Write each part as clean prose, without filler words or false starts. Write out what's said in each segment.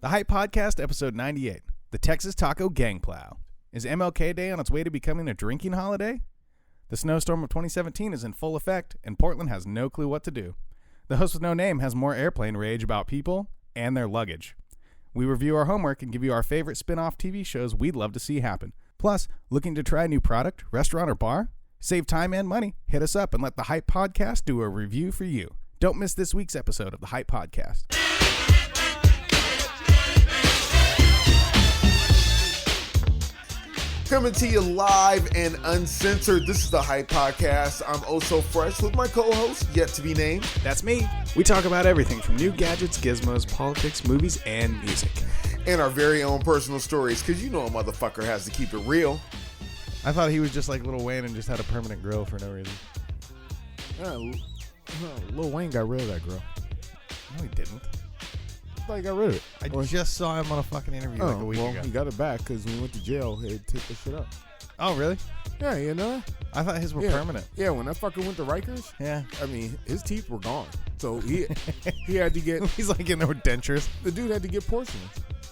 The Hype Podcast, episode 98, the Texas Taco Gang Plow. Is MLK Day on its way to becoming a drinking holiday? The snowstorm of 2017 is in full effect, and Portland has no clue what to do. The host with no name has more airplane rage about people and their luggage. We review our homework and give you our favorite spin-off TV shows we'd love to see happen. Plus, looking to try a new product, restaurant, or bar? Save time and money. Hit us up and let the Hype Podcast do a review for you. Don't miss this week's episode of the Hype Podcast. Coming to you live and uncensored. This is the Hype Podcast. I'm oh so fresh with my co-host, yet to be named. That's me. We talk about everything from new gadgets, gizmos, politics, movies, and music. And our very own personal stories, because you know a motherfucker has to keep it real. I thought he was just like Lil Wayne and just had a permanent grill for no reason. Lil Wayne got rid of that grill. No, he didn't. I thought he got rid of it. I just saw him on a fucking interview like a week ago. He got it back because when he went to jail, he took the shit up. Oh, really? Yeah, you know? I thought his were permanent. Yeah, when that fucker went to Rikers, Yeah. I mean, his teeth were gone. So he had to get... He's like in there with dentures. The dude had to get porcelain.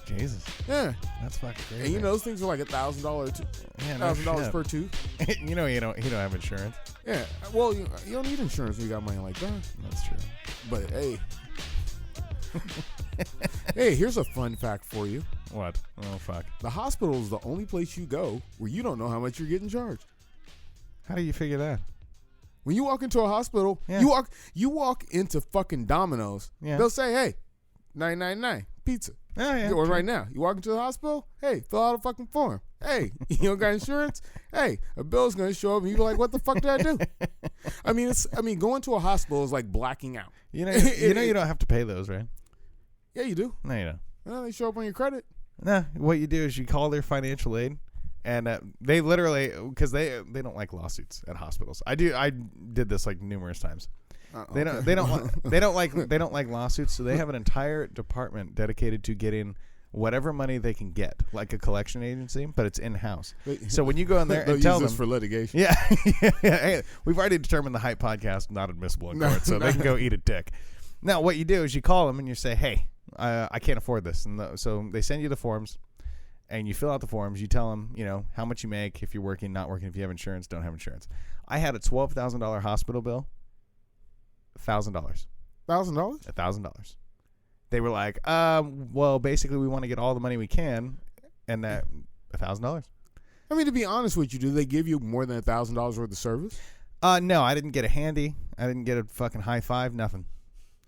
Jesus. Yeah. That's fucking crazy. And you know, those things are like $1,000 $1,000 per tooth. You know he don't have insurance. Yeah. Well, you don't need insurance when you got money like that. That's true. But, hey... Hey, here's a fun fact for you. What? Oh, fuck. The hospital is the only place you go where you don't know how much you're getting charged. How do you figure that? When you walk into a hospital, Yeah. you walk into fucking Domino's. Yeah. They'll say, hey, $9.99 pizza. Oh, yeah. Or right now, you walk into the hospital, hey, fill out a fucking form. Hey, you don't got insurance? Hey, a bill's gonna show up and you're like, what the fuck did I do? I mean, going to a hospital is like blacking out. You don't have to pay those, right? Yeah, you do. No, you don't. Well, they show up on your credit. No, what you do is you call their financial aid, and they literally, because they don't like lawsuits at hospitals. I did this like numerous times. They don't like lawsuits, so they have an entire department dedicated to getting whatever money they can get, like a collection agency, but it's in house. So when you go in there and tell them for litigation, yeah, hey, we've already determined the Hype Podcast not admissible in court, so they can go eat a dick. Now, what you do is you call them and you say, hey, I can't afford this. And so they send you the forms, and you fill out the forms. You tell them, how much you make, if you're working, not working, if you have insurance, don't have insurance. I had a $12,000 hospital bill, $1,000. $1,000? $1,000. They were like, well, basically, we want to get all the money we can, and that $1,000. I mean, to be honest with you, do they give you more than $1,000 worth of service? No, I didn't get a handy. I didn't get a fucking high five, nothing.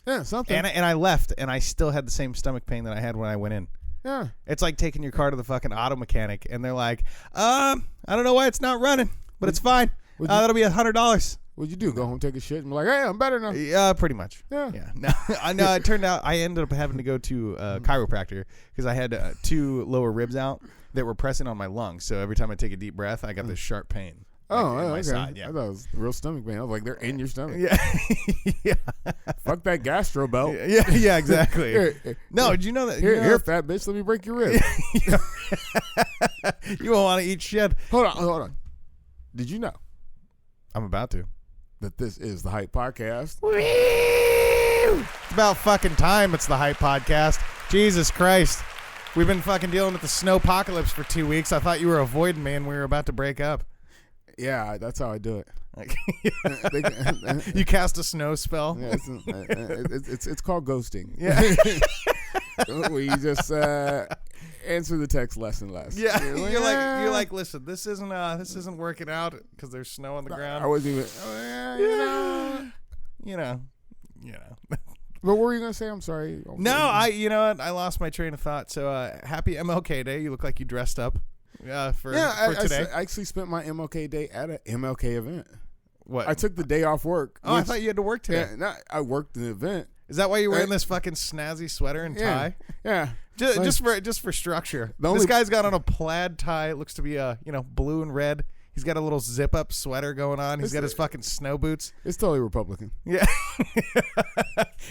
Yeah, something. And I left, and I still had the same stomach pain that I had when I went in. Yeah. It's like taking your car to the fucking auto mechanic, and they're like, I don't know why it's not running, but it's fine. That'll be $100. What'd you do? Go home, take a shit, and be like, hey, I'm better now. Yeah, pretty much. Yeah. No, it turned out I ended up having to go to a chiropractor because I had two lower ribs out that were pressing on my lungs. So every time I take a deep breath, I got this sharp pain. Oh, in my okay. side, yeah. I thought it was real stomach pain. I was like, they're in your stomach. Yeah. Yeah. Fuck that gastro belt. Yeah, exactly. Here, no, did you know that? Here, fat bitch, let me break your rib. You won't want to eat shit. Hold on. Did you know I'm about to. that this is the Hype Podcast? It's about fucking time it's the Hype Podcast. Jesus Christ. We've been fucking dealing with the snowpocalypse for 2 weeks. I thought you were avoiding me and we were about to break up. Yeah, that's how I do it. You cast a snow spell? Yeah, it's called ghosting. Yeah. Where you just answer the text less and less. Yeah. You're like, listen, this isn't working out because there's snow on the ground. I wasn't even You know. What were you gonna say? I'm sorry. You know what? I lost my train of thought. So happy MLK Day. You look like you dressed up. For today. I actually spent my MLK Day at an MLK event. What? I took the day off work. I thought you had to work today. Yeah, I worked the event. Is that why you're wearing this fucking snazzy sweater and tie? Yeah. Just for structure. This guy's got on a plaid tie. It looks to be blue and red. He's got a little zip up sweater going on. He's got his fucking snow boots. It's totally Republican. Yeah.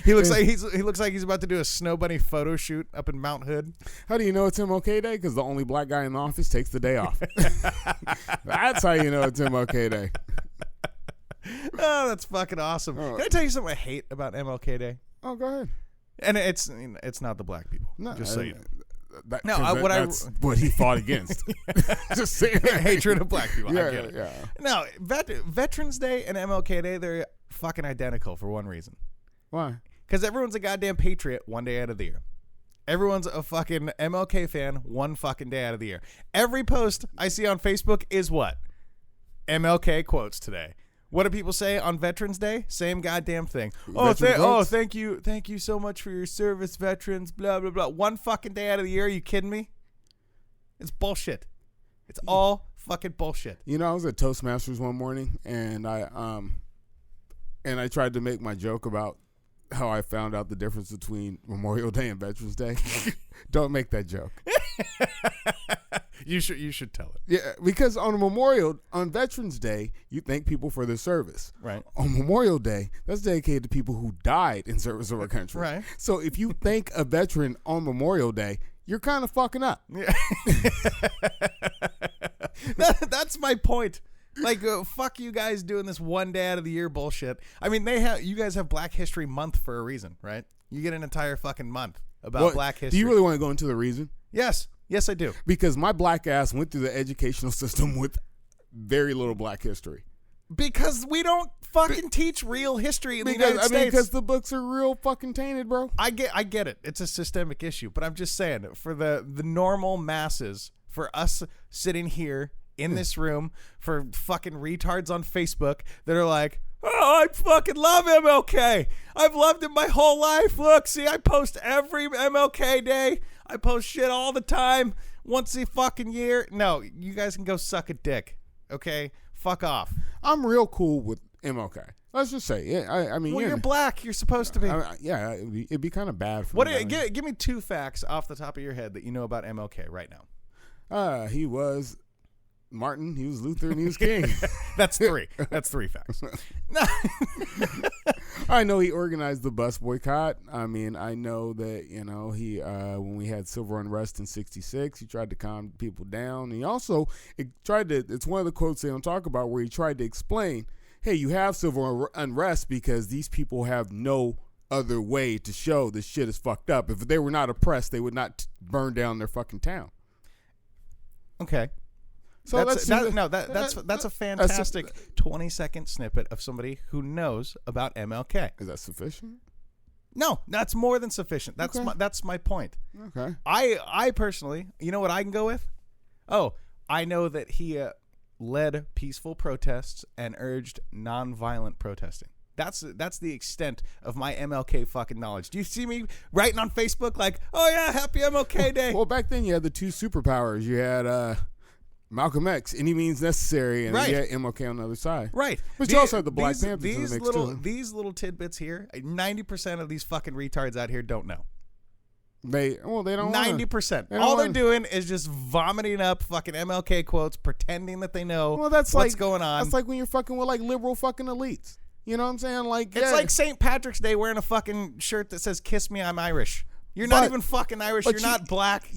He looks like he's about to do a snow bunny photo shoot up in Mount Hood. How do you know it's MLK Day? Because the only black guy in the office takes the day off. That's how you know it's MLK Day. Oh, that's fucking awesome. Can I tell you something I hate about MLK Day? Oh, go ahead. And it's not the black people. No, just so you know. That's what he fought against. Just saying. Hatred of black people. Yeah, I get it. yeah. No, Veterans Day and MLK Day, they're fucking identical for one reason. Why? Because everyone's a goddamn patriot one day out of the year. Everyone's a fucking MLK fan one fucking day out of the year. Every post I see on Facebook is what? MLK quotes today. What do people say on Veterans Day? Same goddamn thing. Thank you so much for your service, veterans, blah, blah, blah. One fucking day out of the year, are you kidding me? It's bullshit. It's all fucking bullshit. You know, I was at Toastmasters one morning, and I tried to make my joke about how I found out the difference between Memorial Day and Veterans Day. Don't make that joke. You should tell it. Yeah, because on Veterans Day, you thank people for their service. Right. On Memorial Day, that's dedicated to people who died in service of our country. Right. So if you thank a veteran on Memorial Day, you're kind of fucking up. Yeah. That's my point. Like, fuck you guys doing this one day out of the year bullshit. I mean, you guys have Black History Month for a reason, right? You get an entire fucking month about Black history. Do you really want to go into the reason? Yes. Yes, I do. Because my black ass went through the educational system with very little black history. Because we don't fucking teach real history in the United States. Because the books are real fucking tainted, bro. I get it. It's a systemic issue. But I'm just saying, for the normal masses, for us sitting here in this room, for fucking retards on Facebook that are like, oh, I fucking love MLK. I've loved him my whole life. Look, see, I post every MLK day. I post shit all the time, once a fucking year. No, you guys can go suck a dick, okay? Fuck off. I'm real cool with MLK. Let's just say, yeah. I mean, well, you're black. You're supposed to be. Yeah, it'd be kind of bad for me. Give me 2 facts off the top of your head that you know about MLK right now. He was Martin, he was Luther, and he was king. That's 3. That's 3 facts. I know he organized the bus boycott. I mean, I know that, he when we had civil unrest in '66, he tried to calm people down. He also it's one of the quotes they don't talk about where he tried to explain, hey, you have civil unrest because these people have no other way to show this shit is fucked up. If they were not oppressed, they would not burn down their fucking town. Okay. So that's a fantastic 20-second snippet of somebody who knows about MLK. Is that sufficient? No, that's more than sufficient. That's my point. Okay. I personally, you know what I can go with? Oh, I know that he led peaceful protests and urged nonviolent protesting. That's the extent of my MLK fucking knowledge. Do you see me writing on Facebook like, oh yeah, happy MLK Day? Well, back then you had the 2 superpowers. You had Malcolm X, any means necessary, and right. You had MLK on the other side. Right. But you also had the Black Panthers in the mix too. These little tidbits here, 90% of these fucking retards out here don't know. They don't 90%. All they're doing is just vomiting up fucking MLK quotes, pretending that they know what's going on. That's like when you're fucking with like liberal fucking elites. You know what I'm saying? Like it's like St. Patrick's Day wearing a fucking shirt that says "Kiss me, I'm Irish." You're not even fucking Irish. You're not black.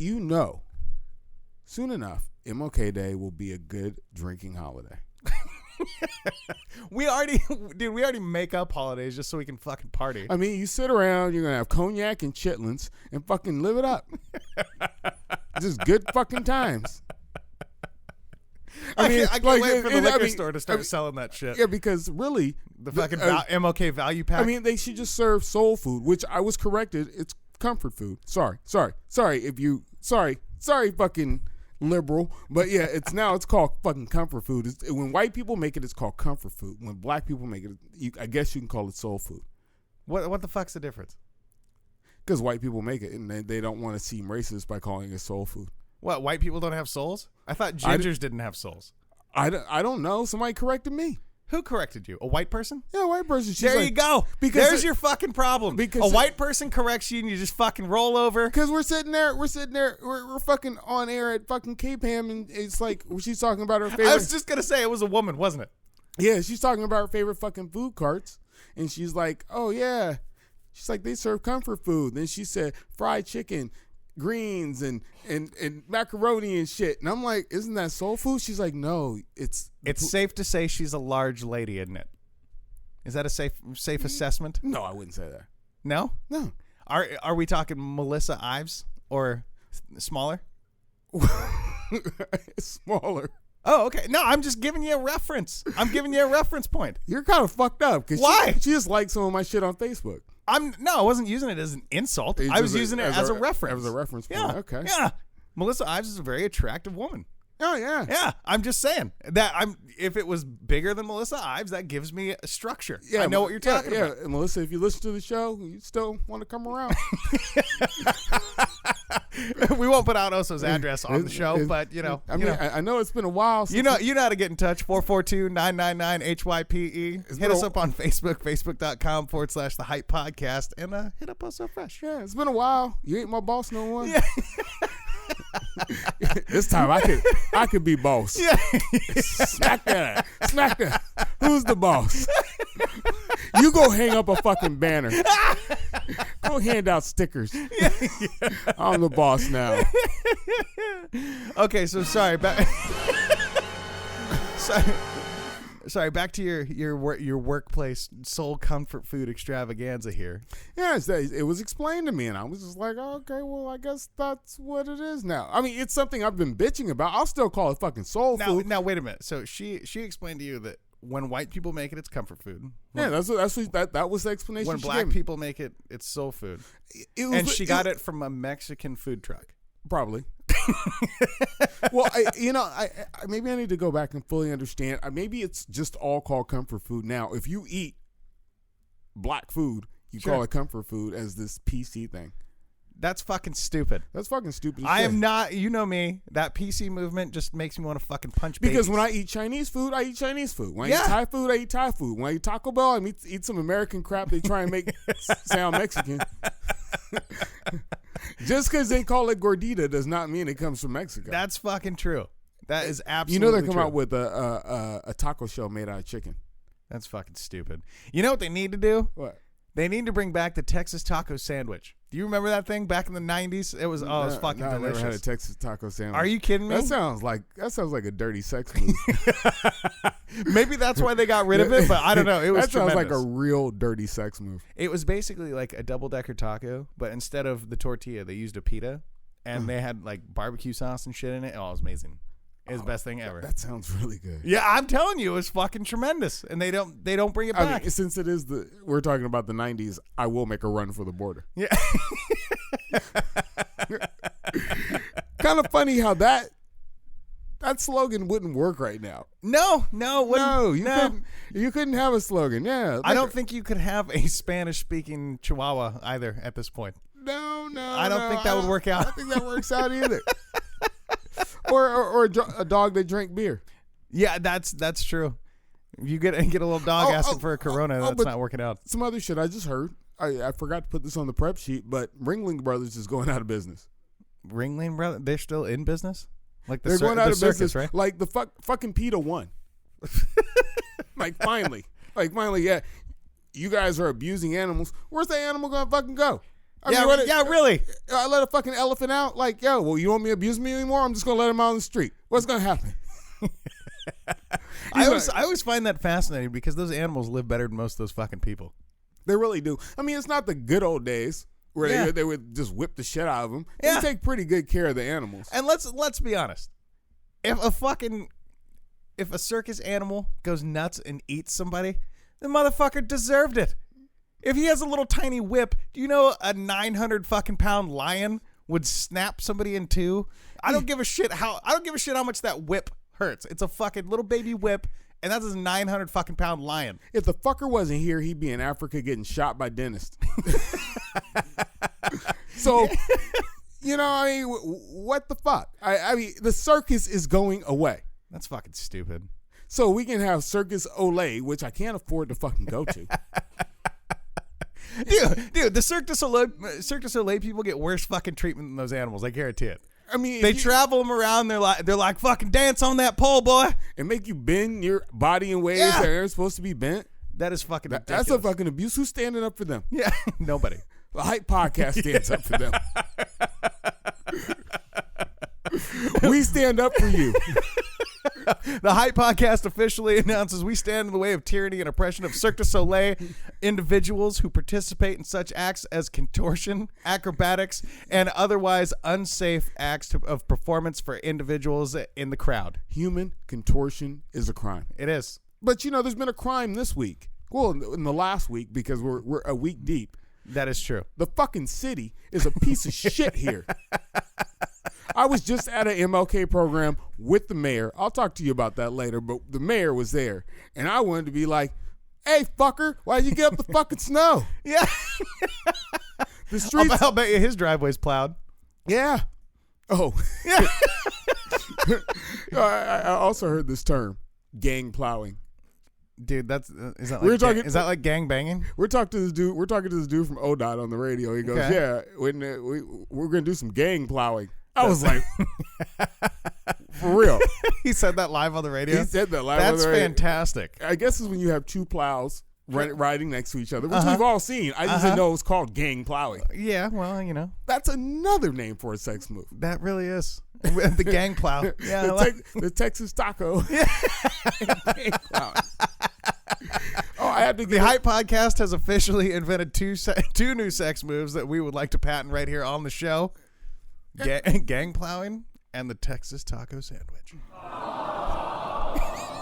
Soon enough, MLK Day will be a good drinking holiday. we already make up holidays just so we can fucking party. I mean, you sit around, you're gonna have cognac and chitlins and fucking live it up. Just good fucking times. I can't wait for the liquor store to start selling that shit. Yeah, because really, the fucking MLK value pack. I mean, they should just serve soul food, which I was corrected. It's comfort food. Sorry, fucking liberal. But yeah, it's called fucking comfort food. When white people make it, it's called comfort food. When black people make it, I guess you can call it soul food. What the fuck's the difference? Because white people make it, and they don't want to seem racist by calling it soul food. What, white people don't have souls? I thought gingers didn't have souls. I don't know. Somebody corrected me. Who corrected you? A white person? Yeah, a white person. There you go. There's your fucking problem. Because a white person corrects you and you just fucking roll over. Because we're sitting there, we're fucking on air at fucking Cape Ham, and it's like she's talking about her favorite. I was just gonna say it was a woman, wasn't it? Yeah, she's talking about her favorite fucking food carts, and she's like, oh yeah, she's like, they serve comfort food. Then she said fried chicken, greens and macaroni and shit, and I'm like, isn't that soul food? She's like, no, it's safe to say she's a large lady, isn't it? Is that a safe assessment? No, I wouldn't say that. No. Are we talking Melissa Ives or smaller? Smaller. Oh, okay. No, I'm just giving you a reference. I'm giving you a reference point. You're kind of fucked up because Why? she just liked some of my shit on Facebook. I wasn't using it as an insult. I was using it as a reference. As a reference point. Yeah. Okay. Yeah. Melissa Ives is a very attractive woman. Oh yeah. Yeah. I'm just saying that if it was bigger than Melissa Ives, that gives me a structure. Yeah, I know what you're talking about. Yeah, and Melissa, if you listen to the show, you still want to come around. We won't put out Oso's address on the show, but you know. I know it's been a while. Since you know how to get in touch. 442-999-HYPE. Hit us up on Facebook, facebook.com/The Hype Podcast, and hit up Oso Fresh. Yeah, it's been a while. You ain't my boss no more. Yeah. This time I could be boss. Yeah. Smack that. Who's the boss? You go hang up a fucking banner. Go hand out stickers. Yeah. I'm the boss now. Okay, so sorry. Sorry, back to your workplace soul comfort food extravaganza here. Yeah, it was explained to me, and I was just like, oh, okay, well, I guess that's what it is now. I mean, it's something I've been bitching about. I'll still call it fucking soul food. Now, wait a minute. So she explained to you that when white people make it, it's comfort food. Yeah, that was the explanation. When black people make it, it's soul food. She got it from a Mexican food truck. Probably. Well, I maybe I need to go back and fully understand. Maybe it's just all called comfort food now. If you eat black food, you call it comfort food as this PC thing. That's fucking stupid. That's fucking stupid. I am not. You know me. That PC movement just makes me want to fucking punch babies. Because when I eat Chinese food, I eat Chinese food. When I eat Thai food, I eat Thai food. When I eat Taco Bell, I eat some American crap they try and make sound Mexican. Just because they call it gordita does not mean it comes from Mexico. That's fucking true. That is absolutely true. They come out with a taco shell made out of chicken. That's fucking stupid. You know what they need to do? What? They need to bring back the Texas taco sandwich. Do you remember that thing back in the 90s? It was fucking delicious. I never had a Texas taco sandwich. Are you kidding me? That sounds like a dirty sex move. Maybe that's why they got rid of it, but I don't know. It was that sounds tremendous. like a real dirty sex move. It was basically like a double-decker taco, but instead of the tortilla, they used a pita, and they had like barbecue sauce and shit in it. Oh, it was amazing. It was the best thing ever. That sounds really good. Yeah, I'm telling you, it was fucking tremendous, and they don't bring it back. I mean, since we're talking about the 90s, I will make a run for the border. Yeah. Kind of funny how that slogan wouldn't work right now. No, you couldn't have a slogan. Yeah, I don't think you could have a Spanish-speaking Chihuahua either at this point. No, I don't think that would work out. I don't think that works out either. or a dog that drank beer. Yeah, that's true. You get a little dog asking for a Corona, that's not working out. Some other shit I just heard. I forgot to put this on the prep sheet, but Ringling Brothers is going out of business. Ringling Brothers? They're still in business? Like they're going out of circus, business, right? Like the fucking PETA won. Finally, yeah. You guys are abusing animals. Where's the animal gonna fucking go? Really. I let a fucking elephant out. Like, yo, well, you want me to abuse me anymore? I'm just gonna let him out on the street. What's gonna happen? I always find that fascinating because those animals live better than most of those fucking people. They really do. I mean, it's not the good old days where they would just whip the shit out of them. They take pretty good care of the animals. And let's be honest. If a circus animal goes nuts and eats somebody, the motherfucker deserved it. If he has a little tiny whip, do you know a 900 fucking pound lion would snap somebody in two? I don't give a shit how much that whip hurts. It's a fucking little baby whip, and that's a 900 fucking pound lion. If the fucker wasn't here, he'd be in Africa getting shot by dentists. So, I mean, what the fuck? I mean, the circus is going away. That's fucking stupid. So we can have Circus Olay, which I can't afford to fucking go to. Dude, the Cirque du Soleil people get worse fucking treatment than those animals. I guarantee it. I mean, they travel them around. They're like fucking dance on that pole, boy, and make you bend your body in ways that aren't supposed to be bent. That is fucking ridiculous. That's a fucking abuse. Who's standing up for them? Yeah, nobody. The Hype Podcast stands up for them. We stand up for you. The Hype Podcast officially announces we stand in the way of tyranny and oppression of Cirque du Soleil individuals who participate in such acts as contortion, acrobatics, and otherwise unsafe acts of performance for individuals in the crowd. Human contortion is a crime. It is. But, there's been a crime this week. Well, in the last week, because we're a week deep. That is true. The fucking city is a piece of shit here. I was just at an MLK program with the mayor. I'll talk to you about that later, but the mayor was there. And I wanted to be like, hey, fucker, why'd you get up the fucking snow? Yeah. The streets. I'll bet you his driveway's plowed. Yeah. Oh. Yeah. I also heard this term, gang plowing. Dude, is that like gang banging? We're talking to this dude from ODOT on the radio. He goes, Okay. "Yeah, we're gonna do some gang plowing." I was like, "For real?" He said that live on the radio. He said that live on That's the radio. fantastic. I guess it's when you have two plows riding next to each other, which we've all seen. I just didn't know it was called gang plowing. Yeah, well, That's another name for a sex move. that really is the gang plow. Yeah, The Texas taco. Gang plowing. Oh, I had to the Hype Podcast has officially invented two new sex moves that we would like to patent right here on the show: gang plowing and the Texas taco sandwich.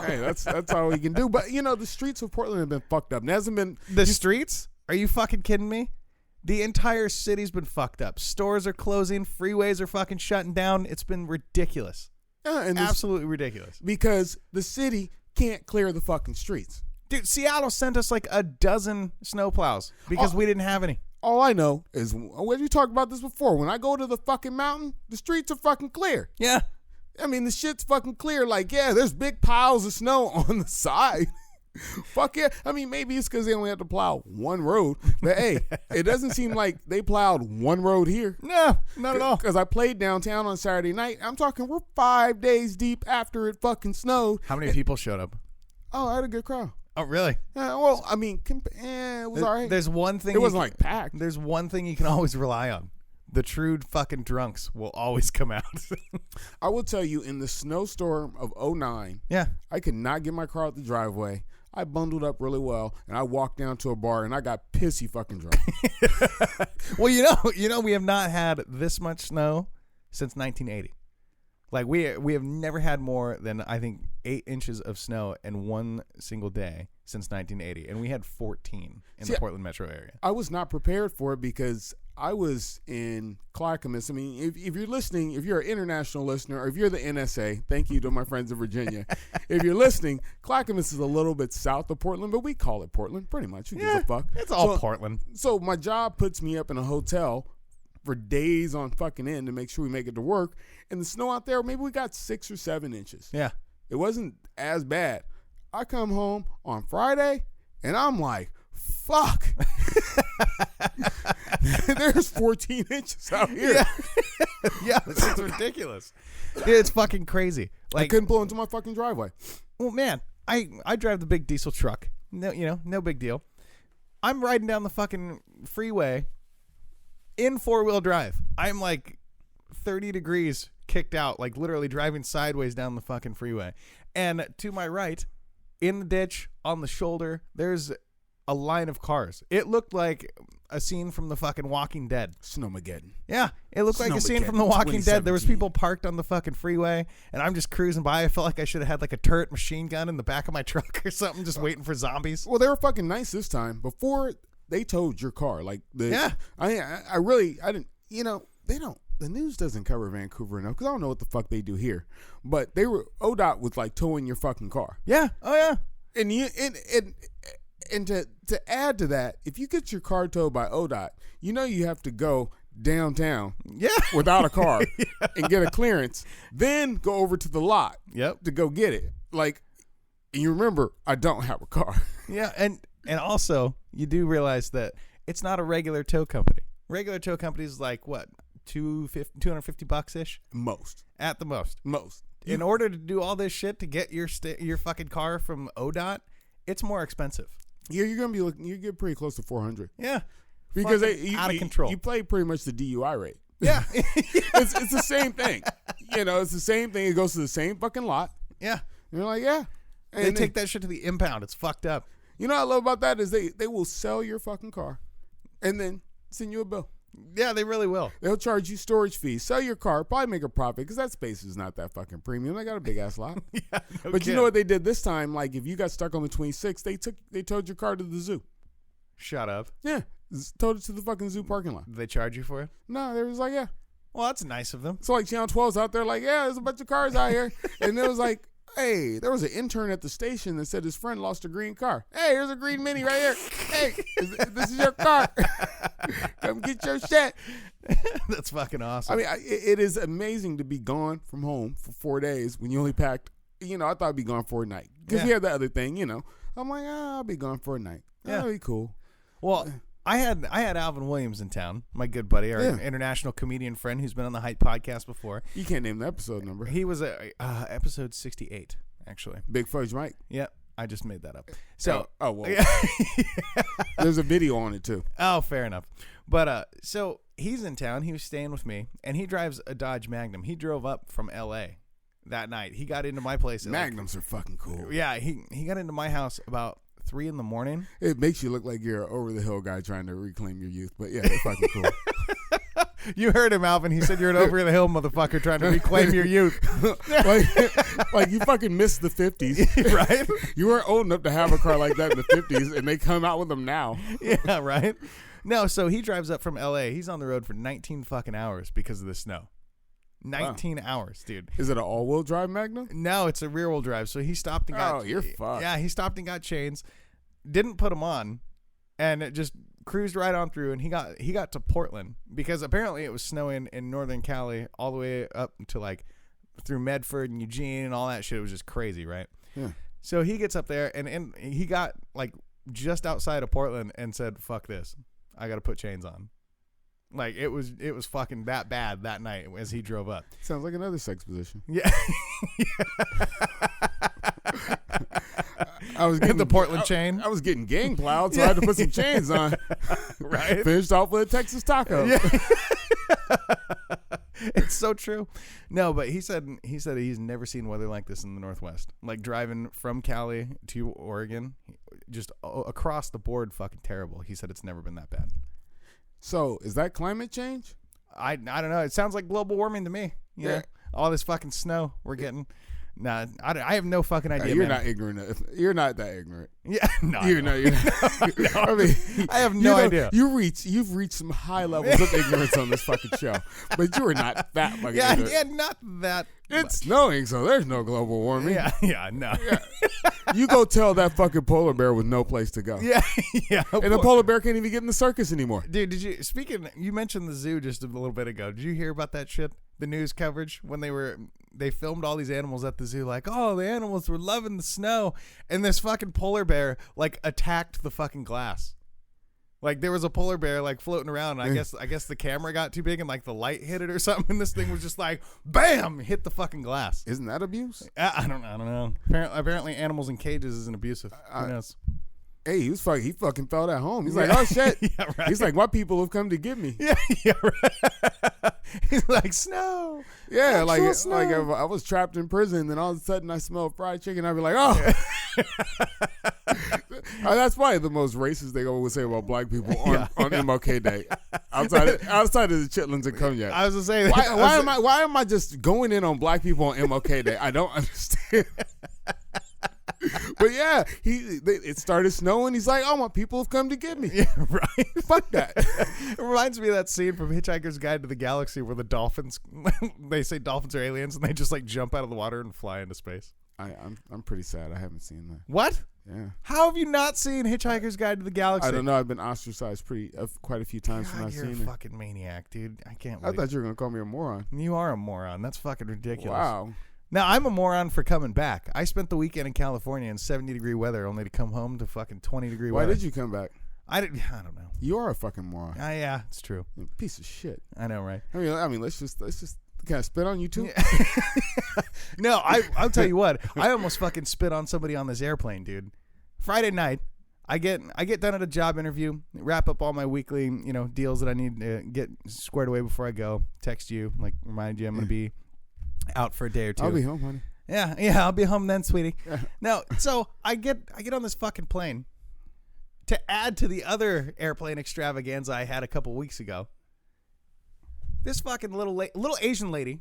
Hey, that's all we can do. But the streets of Portland have been fucked up. It hasn't been The streets? Are you fucking kidding me? The entire city's been fucked up. Stores are closing. Freeways are fucking shutting down. It's been ridiculous. Absolutely ridiculous. Because the city can't clear the fucking streets. Dude, Seattle sent us like a dozen snowplows because we didn't have any. All I know is, when you talked about this before, when I go to the fucking mountain, the streets are fucking clear. Yeah. I mean, the shit's fucking clear. Like, yeah, there's big piles of snow on the side. Fuck yeah. I mean, maybe it's because they only have to plow one road. But, hey, it doesn't seem like they plowed one road here. No, not at all. Because I played downtown on Saturday night. I'm talking, we're 5 days deep after it fucking snowed. How many people showed up? Oh, I had a good crowd. Oh, really? Well, I mean, it was all right. There's one thing. It wasn't like packed. There's one thing you can always rely on. The true fucking drunks will always come out. I will tell you, in the snowstorm of 2009, Yeah. I could not get my car out the driveway. I bundled up really well, and I walked down to a bar, and I got pissy fucking drunk. Well, we have not had this much snow since 1980. Like, we have never had more than, I think, 8 inches of snow in one single day since 1980, and we had 14 in the Portland metro area. I was not prepared for it because I was in Clackamas. I mean, if you're listening, if you're an international listener, or if you're the NSA, thank you to my friends in Virginia. If you're listening, Clackamas is a little bit south of Portland, but we call it Portland pretty much. Who gives a fuck? It's all Portland. So my job puts me up in a hotel for days on fucking end to make sure we make it to work. And the snow out there, maybe we got 6 or 7 inches. Yeah. It wasn't as bad. I come home on Friday, and I'm like, fuck. There's 14 inches out here. Yeah, yeah, it's ridiculous. Dude, it's fucking crazy. I couldn't pull into my fucking driveway. Well, man, I drive the big diesel truck. No, no big deal. I'm riding down the fucking freeway in 4-wheel drive. I'm like 30 degrees kicked out, like literally driving sideways down the fucking freeway. And to my right, in the ditch, on the shoulder, there's a line of cars. It looked like a scene from the fucking Walking Dead. Snowmageddon. Yeah, it looked like a scene from the Walking Dead. There was people parked on the fucking freeway, and I'm just cruising by. I felt like I should have had like a turret machine gun in the back of my truck or something, just waiting for zombies. Well, they were fucking nice this time. Before they towed your car, like I didn't. They don't. The news doesn't cover Vancouver enough because I don't know what the fuck they do here. But ODOT was like towing your fucking car. Yeah. Oh yeah. And to add to that, if you get your car towed by ODOT, you have to go downtown without a car and get a clearance, then go over to the lot to go get it. Like, and you remember, I don't have a car. Yeah, and also, you do realize that it's not a regular tow company. Regular tow company is like, what, $250-ish? Most. At the most. Most. In order to do all this shit to get your fucking car from ODOT, it's more expensive. Yeah, you're gonna be looking. You get pretty close to $400. Yeah, because out of control. You play pretty much the DUI rate. Yeah, it's the same thing. It's the same thing. It goes to the same fucking lot. Yeah, and you're like, yeah. And they take that shit to the impound. It's fucked up. You know what I love about that is they will sell your fucking car and then send you a bill. Yeah, they really will. They'll charge you storage fees, sell your car, probably make a profit because that space is not that fucking premium. They got a big ass lot. Yeah, no But kidding. you know what they did this time? Like if you got stuck on the 26, they towed your car to the zoo. Shut up. Yeah, towed it to the fucking zoo parking lot. Did they charge you for it? No, they was like, yeah. Well, that's nice of them. So like Channel 12's out there like, yeah, there's a bunch of cars out here. And it was like, hey, there was an intern at the station that said his friend lost a green car. Hey, here's a green Mini right here. Hey, this is your car. Come get your shit. That's fucking awesome. I mean, it is amazing to be gone from home for 4 days when you only packed, I thought I'd be gone for a night. Because we had the other thing, I'm like, I'll be gone for a night. That'll be cool. Well, I had Alvin Williams in town, my good buddy, our international comedian friend who's been on the Hype podcast before. You can't name the episode number. He was episode 68, actually. Big Fudge Mike. Yep, I just made that up. So, well, there's a video on it too. Oh, fair enough. But so he's in town. He was staying with me, and he drives a Dodge Magnum. He drove up from L.A. that night. He got into my place. Magnums are fucking cool. Yeah, he got into my house about 3 a.m. It makes you look like you're an over-the-hill guy trying to reclaim your youth. But yeah, they're fucking cool. You heard him, Alvin. He said you're an over-the-hill motherfucker trying to reclaim your youth. like you fucking missed the 50s. Right? You weren't old enough to have a car like that in the 50s, and they come out with them now. Yeah, right? No, so he drives up from L.A. He's on the road for 19 fucking hours because of the snow. 19 hours, dude. Is it an all-wheel drive Magnum? No, it's a rear-wheel drive. So he stopped and got... Oh, you're fucked. Yeah, he stopped and got chains. Didn't put them on. And it just cruised right on through. And he got to Portland. Because apparently it was snowing in Northern Cali all the way up to like through Medford and Eugene and all that shit. It was just crazy, right? Yeah. So he gets up there and he got like just outside of Portland and said, fuck this. I got to put chains on. Like it was fucking that bad that night as he drove up. Sounds like another sex position. Yeah. I was getting the Portland chain. I was getting gang plowed, so I had to put some chains on. Right. Finished off with a Texas taco. Yeah. It's so true. No, but he said he's never seen weather like this in the Northwest. Like driving from Cali to Oregon, just across the board, fucking terrible. He said it's never been that bad. So is that climate change? I don't know. It sounds like global warming to me. You know? All this fucking snow we're getting. Nah, I have no fucking idea. You're not ignorant. You're not that ignorant. Yeah, no. You're not. No. I mean, I have no idea. You've reached some high levels of ignorance on this fucking show, but you are not that fucking ignorant. Yeah, not that. It's snowing, so there's no global warming. Yeah, no. Yeah. You go tell that fucking polar bear with no place to go. Yeah. And the polar bear can't even get in the circus anymore. Dude, you mentioned the zoo just a little bit ago. Did you hear about that shit? The news coverage when they filmed all these animals at the zoo, like, oh, the animals were loving the snow, and this fucking polar bear like attacked the fucking glass. Like there was a polar bear like floating around, and I guess the camera got too big and like the light hit it or something, and this thing was just like bam, hit the fucking glass. Isn't that abuse? I don't know. Apparently animals in cages isn't abusive. Who knows? Hey, he fucking felt at home. He's like, oh shit. Yeah, right. He's like, my people have come to get me. Yeah, right. He's like, snow. Yeah, actual snow. like if I was trapped in prison, then all of a sudden I smell fried chicken. I'd be like, oh. That's probably the most racist thing I would say about black people on MLK Day. Outside of the chitlins and cognac. I was gonna say, why am I just going in on black people on MLK Day? I don't understand. But yeah, it started snowing. He's like, oh, my people have come to get me. Yeah, right. Fuck that. It reminds me of that scene from Hitchhiker's Guide to the Galaxy where the dolphins, they say dolphins are aliens and they just like jump out of the water and fly into space. I'm pretty sad. I haven't seen that. What? Yeah. How have you not seen Hitchhiker's Guide to the Galaxy? I don't know. I've been ostracized quite a few times from not seeing it. You're a fucking maniac, dude. I can't I thought you were going to call me a moron. You are a moron. That's fucking ridiculous. Wow. Now, I'm a moron for coming back. I spent the weekend in California in 70-degree weather only to come home to fucking 20-degree weather. Why did you come back? I don't know. You are a fucking moron. Yeah, it's true. You're a piece of shit. I know, right? I mean, let's just can I spit on you too? No, I'll tell you what. I almost fucking spit on somebody on this airplane, dude. Friday night, I get done at a job interview, wrap up all my weekly, deals that I need to get squared away before I go. Text you, like remind you I'm gonna be out for a day or two. I'll be home, honey. Yeah, I'll be home then, sweetie. No, so I get on this fucking plane, to add to the other airplane extravaganza I had a couple weeks ago, this fucking little Asian lady.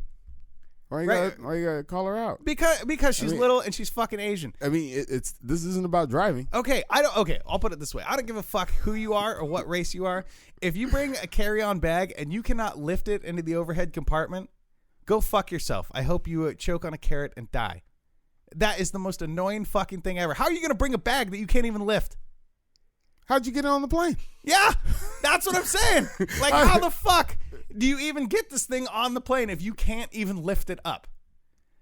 Why you gotta call her out? Because she's little and she's fucking Asian. I mean, this isn't about driving. Okay, I'll put it this way. I don't give a fuck who you are or what race you are. If you bring a carry-on bag and you cannot lift it into the overhead compartment, go fuck yourself. I hope you choke on a carrot and die. That is the most annoying fucking thing ever. How are you going to bring a bag that you can't even lift? How'd you get it on the plane? Yeah, that's what I'm saying. Like, how the fuck do you even get this thing on the plane if you can't even lift it up?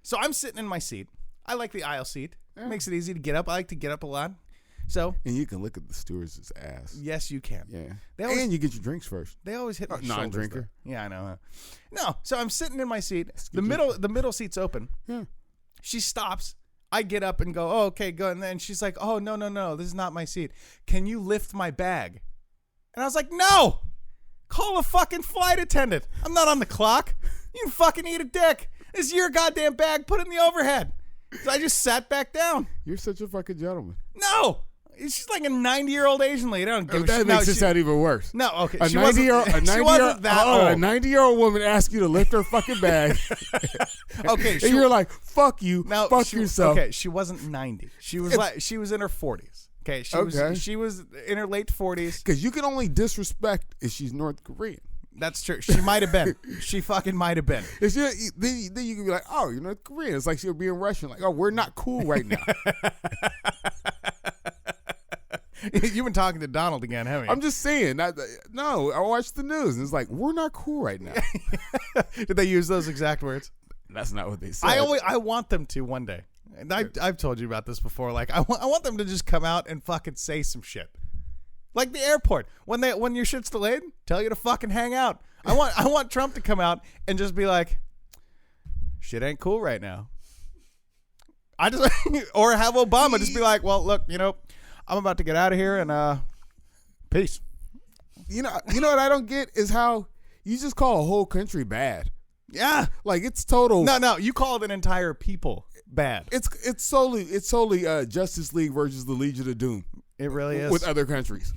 So I'm sitting in my seat. I like the aisle seat. It makes it easy to get up. I like to get up a lot. And you can look at the stewardess' ass. Yes, you can. Yeah. And you get your drinks first. They always hit my non-drinker. Yeah, I know. No, so I'm sitting in my seat. The middle seat's open. Yeah. She stops. I get up and go, oh, okay, go. And then she's like, oh, no, this is not my seat. Can you lift my bag? And I was like, no. Call a fucking flight attendant. I'm not on the clock. You can fucking eat a dick. This is your goddamn bag. Put it in the overhead. So I just sat back down. You're such a fucking gentleman. No. She's like a 90-year-old Asian lady. I don't give a shit. That makes it sound even worse. No, okay. A 90-year-old woman asked you to lift her fucking bag. Okay. And you're like, fuck you. Fuck yourself. Okay, she wasn't 90. She was in her 40s. Okay. She was in her late 40s. Because you can only disrespect if she's North Korean. That's true. She might have been. She fucking might have been. Then you can be like, oh, you're North Korean. It's like she'll be in Russian. Like, oh, we're not cool right now. You've been talking to Donald again, haven't you? I'm just saying. No, I watched the news, and it's like, we're not cool right now. Did they use those exact words? That's not what they said. I want them to one day. And I've told you about this before. Like, I want them to just come out and fucking say some shit. Like the airport. When your shit's delayed, tell you to fucking hang out. I want Trump to come out and just be like, shit ain't cool right now. Or have Obama just be like, well, look, I'm about to get out of here and peace. You know what I don't get is how you just call a whole country bad. Yeah, like it's total. No, you called an entire people bad. It's solely Justice League versus the Legion of Doom. It really is with other countries.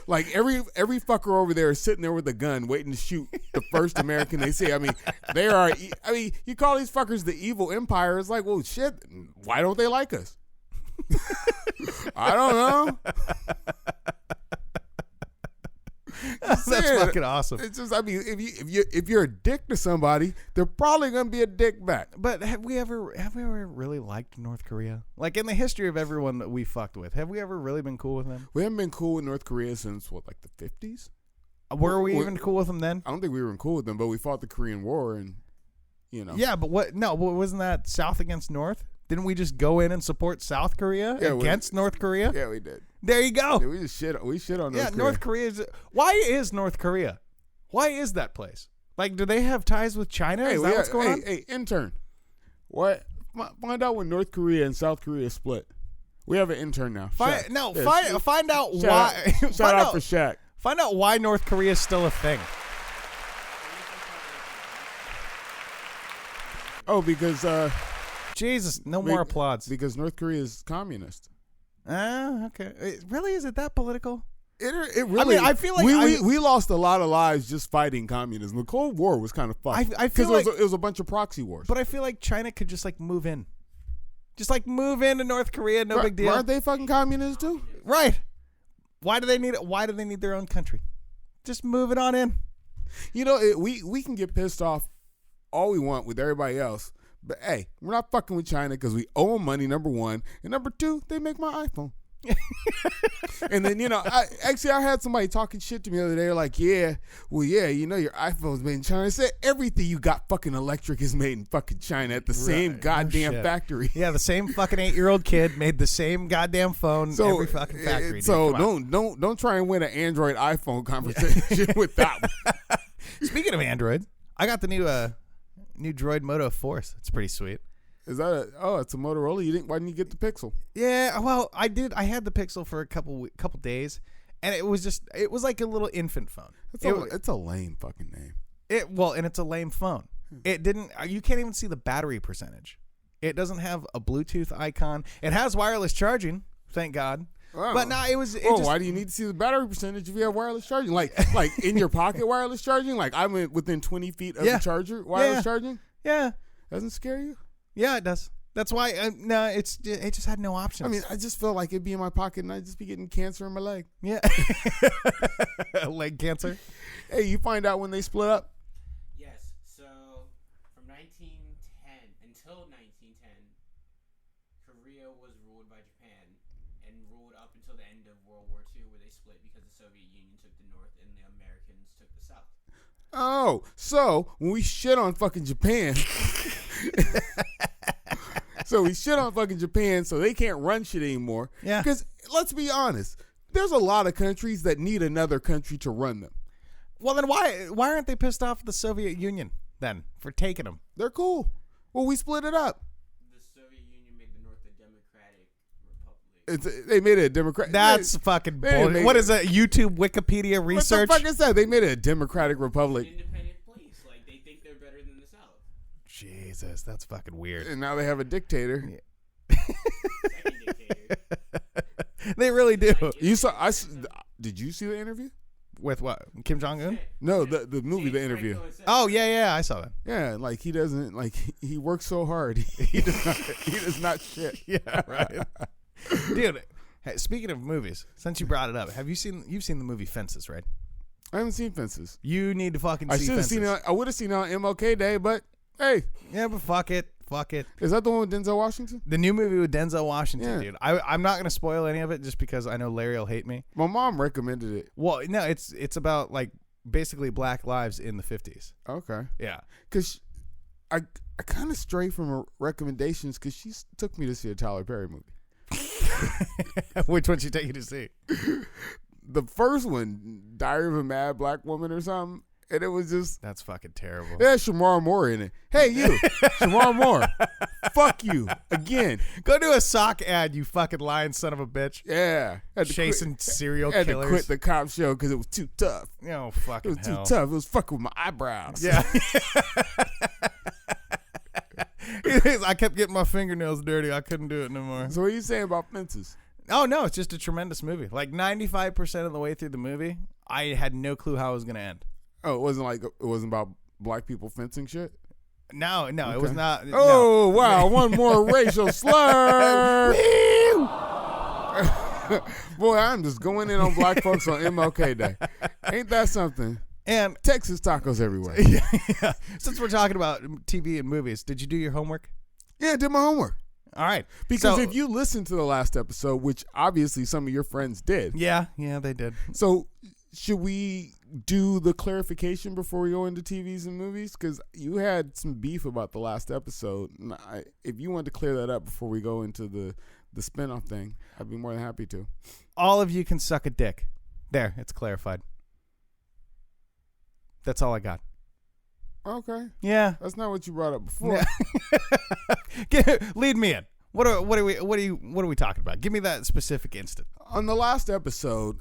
Like every fucker over there is sitting there with a gun waiting to shoot the first American they see. I mean, you call these fuckers the evil empire. It's like, well, shit. Why don't they like us? I don't know. That's fucking awesome. It's just, I mean, if you're a dick to somebody, they're probably gonna be a dick back. But have we ever really liked North Korea? Like in the history of everyone that we fucked with, have we ever really been cool with them? We haven't been cool with North Korea since like the 50s. Were we even cool with them then? I don't think we were cool with them, but we fought the Korean War and Yeah, but wasn't that South against North? Didn't we just go in and support South Korea against North Korea? Yeah, we did. There you go. Yeah, we shit on North Korea. Yeah, North Korea why is North Korea? Why is that place? Like, do they have ties with China? Is that what's going on? Hey, intern. What? Find out when North Korea and South Korea split. We have an intern now. Find out why. Shout out for Shaq. Find out why North Korea is still a thing. Oh, because Jesus, no more applause. Because North Korea is communist. Okay. Is it that political? It really. I feel like we lost a lot of lives just fighting communism. The Cold War was kind of fun. I feel like it was a bunch of proxy wars. But I feel like China could just like move in, move into North Korea. No big deal. Aren't they fucking communists too? Right. Why do they need it? Why do they need their own country? Just move it on in. We can get pissed off all we want with everybody else. But hey, we're not fucking with China because we owe them money, number one. And number two, they make my iPhone. And then, I had somebody talking shit to me the other day. Like, your iPhone's made in China. I said, everything you got fucking electric is made in fucking China at the same goddamn factory. Yeah, the same fucking 8-year-old kid made the same goddamn phone every fucking factory. So don't try and win an Android iPhone conversation with that one. Speaking of Android, I got the new Droid Moto Force. It's pretty sweet. Is that it's a Motorola? Why didn't you get the Pixel? Yeah, well, I did. I had the Pixel for a couple days, and it was like a little infant phone. It's a lame fucking name. And it's a lame phone. You can't even see the battery percentage. It doesn't have a Bluetooth icon. It has wireless charging, thank God, Wow. But no, it just, why do you need to see the battery percentage if you have wireless charging? Like in your pocket wireless charging? Like I'm within 20 feet of the charger wireless charging? Yeah. Doesn't scare you? Yeah, it does. That's why, it just had no options. I mean, I just felt like it'd be in my pocket and I'd just be getting cancer in my leg. Yeah. Leg cancer. Hey, you find out when they split up? Yes. So from 1910 until 1910, Korea was ruled by Japan and ruled up until the end of World War II, where they split because the Soviet Union took the north and the Americans took the south. Oh, so when we shit on fucking Japan, so they can't run shit anymore. Yeah. Because let's be honest, there's a lot of countries that need another country to run them. Well, then why aren't they pissed off at the Soviet Union then for taking them? They're cool. Well, we split it up. The Soviet Union made the North a democratic republic. They made it a democratic. That's fucking bullshit. What is that? YouTube Wikipedia research? What the fuck is that? They made it a democratic republic. An independent place. Like, they think they're better than the South. Jesus, that's fucking weird. And now they have a dictator. Second dictator. They really do. Did you see the interview? With what? Kim Jong-un? No, the movie, the interview. Oh, yeah, I saw that. Yeah, like he doesn't, like he works so hard. He does not shit. Yeah, right. Dude, hey, speaking of movies, since you brought it up, you've seen the movie Fences, right? I haven't seen Fences. You need to fucking see I should have Fences. seen it. I would have seen it on MLK Day, but hey. Yeah, but fuck it. Is that the one with Denzel Washington? The new movie with Denzel Washington, Yeah. dude. I'm not going to spoil any of it just because I know Larry will hate me. My mom recommended it. Well, no, it's about like basically black lives in the 50s. Okay. Yeah. Because I kind of stray from her recommendations because she took me to see a Tyler Perry movie. Which one she take you to see? The first one, Diary of a Mad Black Woman or something. And it was just... That's fucking terrible. It had Shamar Moore in it. Hey, you. Shamar Moore. Fuck you. Again. Go do a sock ad, you fucking lying son of a bitch. Yeah. Chasing serial had killers. to quit the cop show because it was too tough. Oh, It fucking was hell. too tough. It was fucking with my eyebrows. Yeah. I kept getting my fingernails dirty. I couldn't do it no more. So what are you saying about Fences? Oh, no, it's just a tremendous movie. Like 95% of the way through the movie, I had no clue how it was going to end. Oh, it wasn't about black people fencing shit? No, Okay. it was not. Oh, wow. One more racial slur. Boy, I'm just going in on black folks on MLK Day. Ain't that something? And Texas tacos everywhere. yeah. Since we're talking about TV and movies, did you do your homework? Yeah, I did my homework. All right. Because So- if you listen to the last episode, which obviously some of your friends did. Yeah, they did. So should we do the clarification before we go into TVs and movies? Because you had some beef about the last episode. And if you wanted to clear that up before we go into the spinoff thing, I'd be more than happy to. All of you can suck a dick. There, it's clarified. That's all I got. Okay. Yeah. That's not what you brought up before. Lead me in. What are we talking about? Give me that specific instant. On the last episode,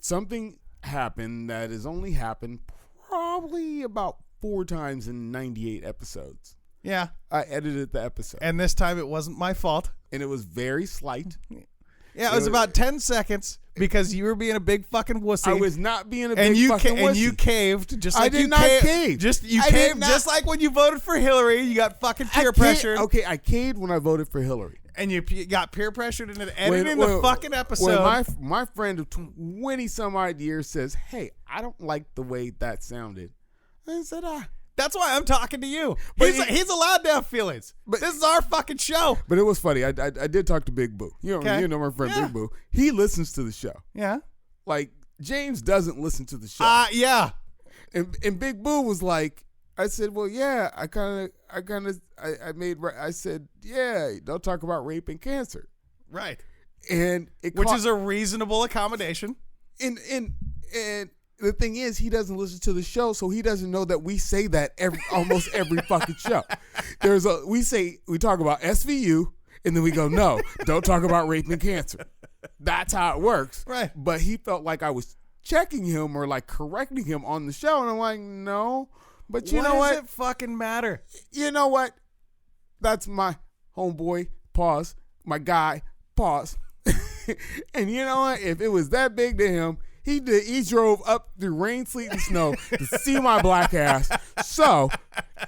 something happened that has only happened probably about 4 times in 98 episodes. Yeah. I edited the episode. And this time it wasn't my fault. And it was very slight. Yeah, it was about 10 seconds because you were being a big fucking wussy. I was not being a big fucking wussy. And you caved just like I did you not cave. You caved just like when you voted for Hillary. You got fucking peer pressured. Okay, I caved when I voted for Hillary. And you got peer pressured into editing the fucking episode. When my friend of 20-some-odd years says, hey, I don't like the way that sounded. I said, That's why I'm talking to you. But He's allowed to have feelings. But this is our fucking show. But it was funny. I did talk to Big Boo. You know my friend Big Boo. He listens to the show. Yeah. Like, James doesn't listen to the show. Yeah. And Big Boo was like, I said, well, yeah, I said, yeah, don't talk about rape and cancer. Right. And which is a reasonable accommodation. And the thing is, he doesn't listen to the show, so he doesn't know that we say that almost every fucking show. We talk about SVU, and then we go, no, don't talk about rape and cancer. That's how it works. Right. But he felt like I was checking him or like correcting him on the show, and I'm like, no. But you know what? Does it fucking matter? You know what? That's my homeboy, pause, my guy, pause. And you know what? If it was that big to him, he drove up through rain, sleet, and snow to see my black ass. So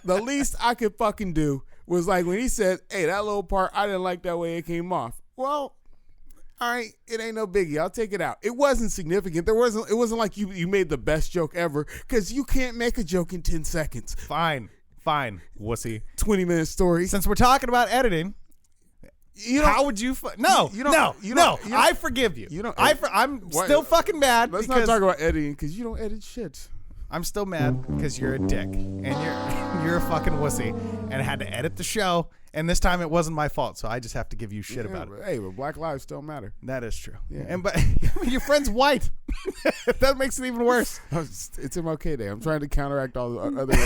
the least I could fucking do was like when he said, hey, that little part, I didn't like that way it came off. Well, all right, it ain't no biggie. I'll take it out. It wasn't significant. It wasn't like you made the best joke ever, because you can't make a joke in 10 seconds. Fine, wussy. 20-minute story. Since we're talking about editing, how would you? No. I forgive you. I'm still fucking mad. Let's not talk about editing, because you don't edit shit. I'm still mad because you're a dick and you're a fucking wussy, and I had to edit the show. And this time it wasn't my fault, so I just have to give you shit about it. Hey, but Black lives still matter. That is true. Yeah. But your friend's white. That makes it even worse. It's MLK Day. I'm trying to counteract all the other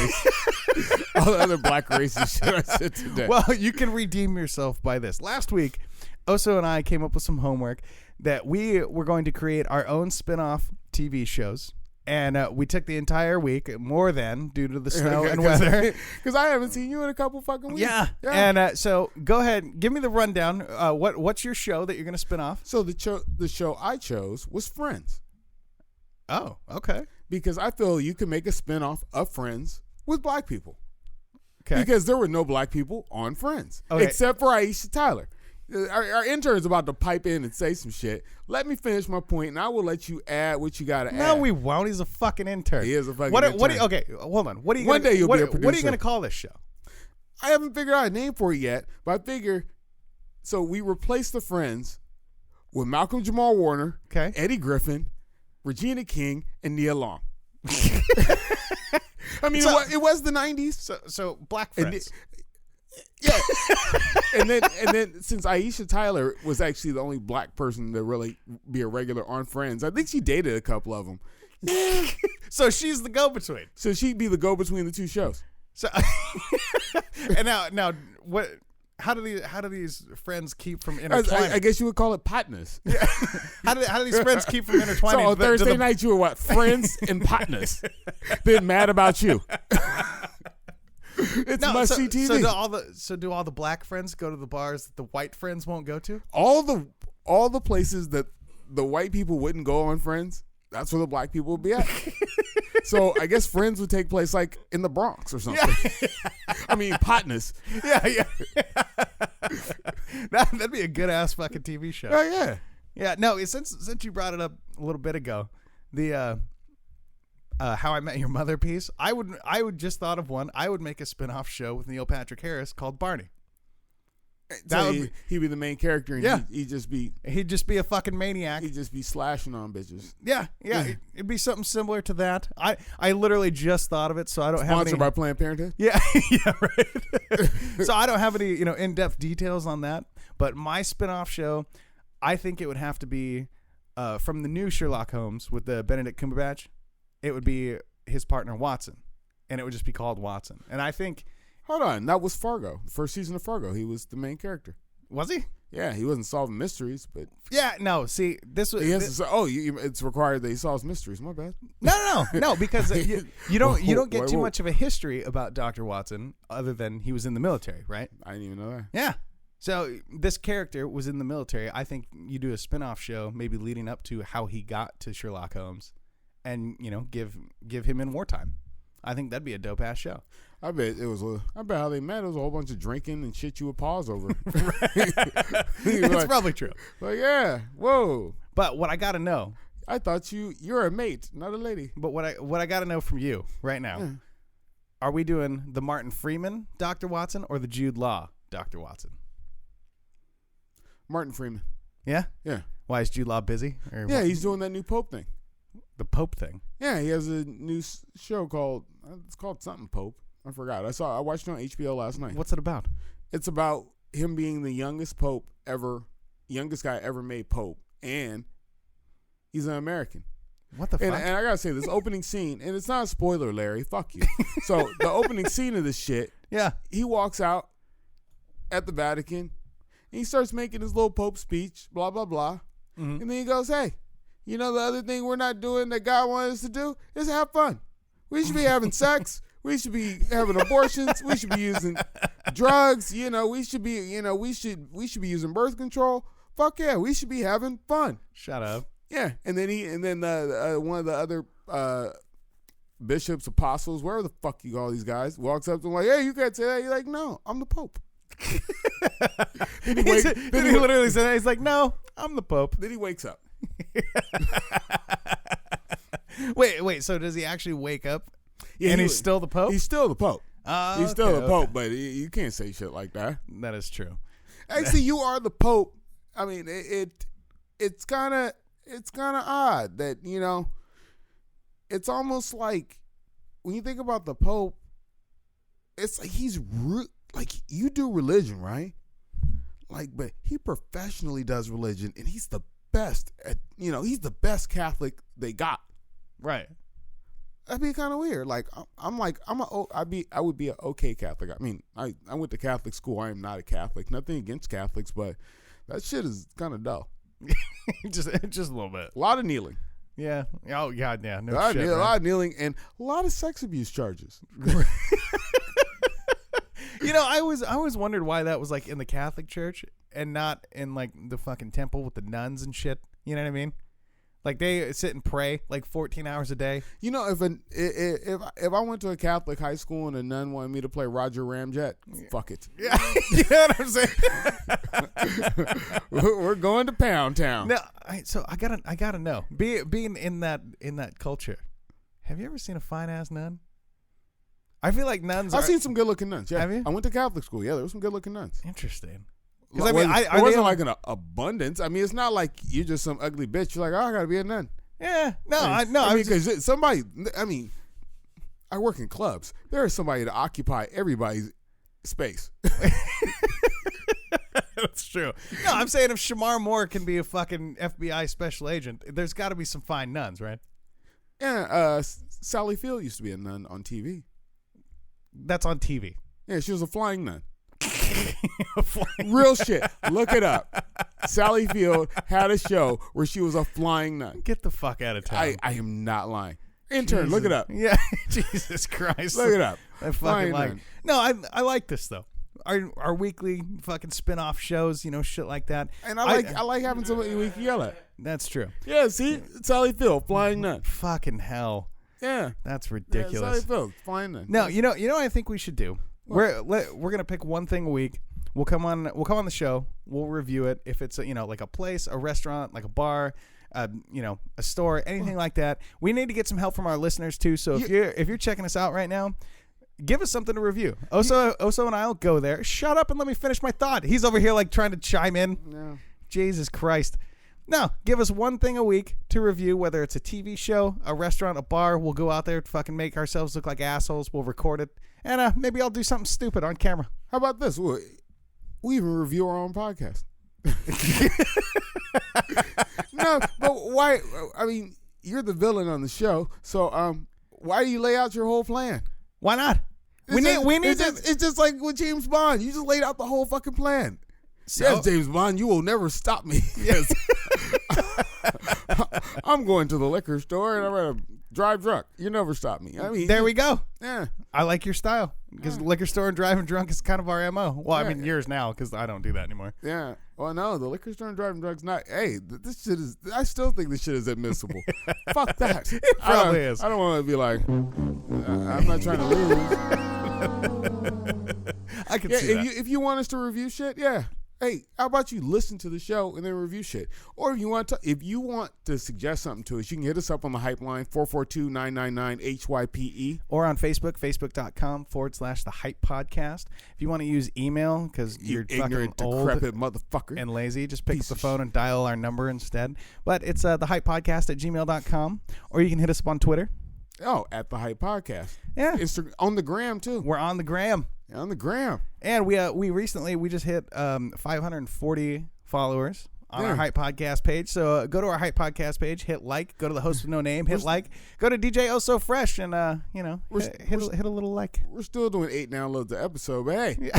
all the other black racist shit I said today. Well, you can redeem yourself by this. Last week, Oso and I came up with some homework that we were going to create our own spin-off TV shows. And we took the entire week, more than, due to the snow and weather. Because I haven't seen you in a couple fucking weeks. Yeah. And so go ahead, give me the rundown. What's your show that you're going to spin off? So the show I chose was Friends. Oh, okay. Because I feel you can make a spinoff of Friends with black people. Okay. Because there were no black people on Friends. Okay. Except for Aisha Tyler. Our intern's about to pipe in and say some shit. Let me finish my point, and I will let you add what you got to add. No, we won't. He's a fucking intern. He is a fucking intern. Okay, hold on. What are you? One day you'll be a What are you producer. going to call this show? I haven't figured out a name for it yet, but I figure. So we replaced the Friends with Malcolm Jamal Warner, Okay. Eddie Griffin, Regina King, and Nia Long. I mean, it was the 90s. So Black Friends. Yeah. and then since Aisha Tyler was actually the only black person to really be a regular on Friends, I think she dated a couple of them. So she's the go-between. So she'd be the go-between the two shows. So and now what? How do these friends keep from intertwining? I guess you would call it partners. Yeah. How do these friends keep from intertwining? So on Thursday night you were what? Friends and partners. Been mad about you. It's must-see TV. So do all the black friends go to the bars that the white friends won't go to? All the places that the white people wouldn't go on Friends, that's where the black people would be at. So I guess Friends would take place like in the Bronx or something. Yeah. I mean, partners. Yeah. That'd be a good ass fucking TV show. Oh yeah. Yeah. No, since you brought it up a little bit ago, the How I Met Your Mother piece, I would just thought of one. I would make a spin-off show with Neil Patrick Harris called Barney. He'd be the main character, and Yeah. he'd just be a fucking maniac. He'd just be slashing on bitches. Yeah. It'd be something similar to that. I literally just thought of it, so I don't have any. Sponsored by Planned Parenthood. Yeah, yeah, right. So I don't have any, in-depth details on that. But my spin-off show, I think it would have to be from the new Sherlock Holmes with the Benedict Cumberbatch. It would be his partner Watson, and it would just be called Watson. And I think. Hold on, that was Fargo. The first season of Fargo, he was the main character. Was he? Yeah, he wasn't solving mysteries, but yeah, no. See, this was. It's required that he solves mysteries. My bad. No, because you don't get too much of a history about Dr. Watson other than he was in the military, right? I didn't even know that. Yeah. So this character was in the military. I think you do a spin-off show, maybe leading up to how he got to Sherlock Holmes, and give him in wartime. I think that'd be a dope ass show. I bet how they met. It was a whole bunch of drinking and shit you would pause over. It's probably true. Like, yeah, whoa. But what I gotta know, I thought you're a mate, not a lady. But what I gotta know from you right now, are we doing the Martin Freeman Dr. Watson or the Jude Law Dr. Watson? Martin Freeman. Yeah? Yeah. Why is Jude Law busy? Yeah, he's doing that new Pope thing. The Pope thing? Yeah, he has a new show called something Pope. I forgot. I watched it on HBO last night. What's it about? It's about him being the youngest guy ever made Pope, and he's an American. What the fuck? And I gotta say, this opening scene, and it's not a spoiler, Larry. Fuck you. So the opening scene of this shit, yeah, he walks out at the Vatican, and he starts making his little Pope speech, blah blah blah, and then he goes, "Hey, the other thing we're not doing that God wanted us to do is have fun. We should be having sex. We should be having abortions. We should be using drugs. We should be using birth control. fuck yeah, we should be having fun. Shut up. Yeah, and then one of the other bishops, apostles, wherever the fuck you call these guys, walks up to him like, hey, you can't say that. You're like, no, I'm the Pope. Then he literally said that. He's like, no, I'm the Pope. Then he wakes up. Wait. So does he actually wake up? Yeah, and he's still the Pope? He's still the Pope. He's still okay, the Pope, but you can't say shit like that. That is true. Actually, you are the Pope. I mean, it's kind of odd that, you know, it's almost like when you think about the Pope, it's like he's like, you do religion, right? Like, but he professionally does religion, and he's the best at, you know, he's the best Catholic they got. Right. That'd be kind of weird. Like, I would be an okay Catholic. I mean, I went to Catholic school. I am not a Catholic. Nothing against Catholics, but that shit is kind of dull. just a little bit. A lot of kneeling. Yeah. Oh God. Yeah. No A shit. lot of kneeling and a lot of sex abuse charges. You know, I always wondered why that was like in the Catholic Church and not in like the fucking temple with the nuns and shit. You know what I mean? Like they sit and pray like 14 hours a day. You know, if I went to a Catholic high school and a nun wanted me to play Roger Ramjet, fuck it. Yeah, you know what I'm saying? We're going to Pound Town. No, so I gotta know. Being in that culture, have you ever seen a fine ass nun? I feel like nuns. I've seen some good looking nuns. Yeah, have you? I went to Catholic school. Yeah, there were some good looking nuns. Interesting. Because I mean, it wasn't like an abundance. I mean, it's not like you're just some ugly bitch. You're like, oh, I gotta be a nun. Yeah, no, I mean, because somebody. I mean, I work in clubs. There is somebody to occupy everybody's space. That's true. No, I'm saying if Shamar Moore can be a fucking FBI special agent, there's got to be some fine nuns, right? Yeah, Sally Field used to be a nun on TV. That's on TV. Yeah, she was a flying nun. Real shit. Look it up. Sally Field had a show where she was a flying nun. Get the fuck out of town. I am not lying. Intern, look it up. Yeah, Jesus Christ. Look it up. I fucking like. No, I like this though. Our weekly fucking spin-off shows, you know, shit like that. And I like having somebody we can yell at. That's true. Yeah, see? Sally Field, flying nun. Fucking hell. Yeah. That's ridiculous. Yeah, Sally Field, flying nun. No, you know what I think we should do? What? We're gonna pick one thing a week. We'll come on the show. We'll review it. If it's like a place, a restaurant, like a bar, a store, anything like that. We need to get some help from our listeners too. So if you're checking us out right now, give us something to review. Oso and I'll go there. Shut up and let me finish my thought. He's over here like trying to chime in. No. Jesus Christ. No, give us one thing a week to review, whether it's a TV show, a restaurant, a bar. We'll go out there and fucking make ourselves look like assholes. We'll record it. And maybe I'll do something stupid on camera. How about this? We even review our own podcast. No, but why? I mean, you're the villain on the show, so why do you lay out your whole plan? Why not? It's just like with James Bond. You just laid out the whole fucking plan. So, yes, James Bond, you will never stop me. Yes. I'm going to the liquor store and I'm going to drive drunk. You never stop me. I mean, there we go. Yeah. I like your style because liquor store and driving drunk is kind of our MO. Well, I mean yours now because I don't do that anymore. Yeah. Well, no, the liquor store and driving drunk is not. Hey, this shit is. I still think this shit is admissible. Fuck that. It probably is. I don't want to be like, I'm not trying to lose. I can see that. If you want us to review shit, yeah. Hey, how about you listen to the show and then review shit? Or if you want to suggest something to us, you can hit us up on the Hype line, 442-999-HYPE. Or on Facebook, facebook.com/The Hype Podcast. If you want to use email because you're ignorant, fucking old decrepit motherfucker and lazy, just pick up the phone and dial our number instead. But it's the Hype Podcast at gmail.com. Or you can hit us up on Twitter. Oh, at the Hype Podcast. Yeah. On the gram, too. We're on the gram. On the gram. And we recently just hit 540 followers on our Hype Podcast page. So go to our Hype Podcast page, hit like, go to the host with no name, hit like, go to DJ Oh So Fresh and hit a little like. We're still doing 8 downloads an episode, but hey,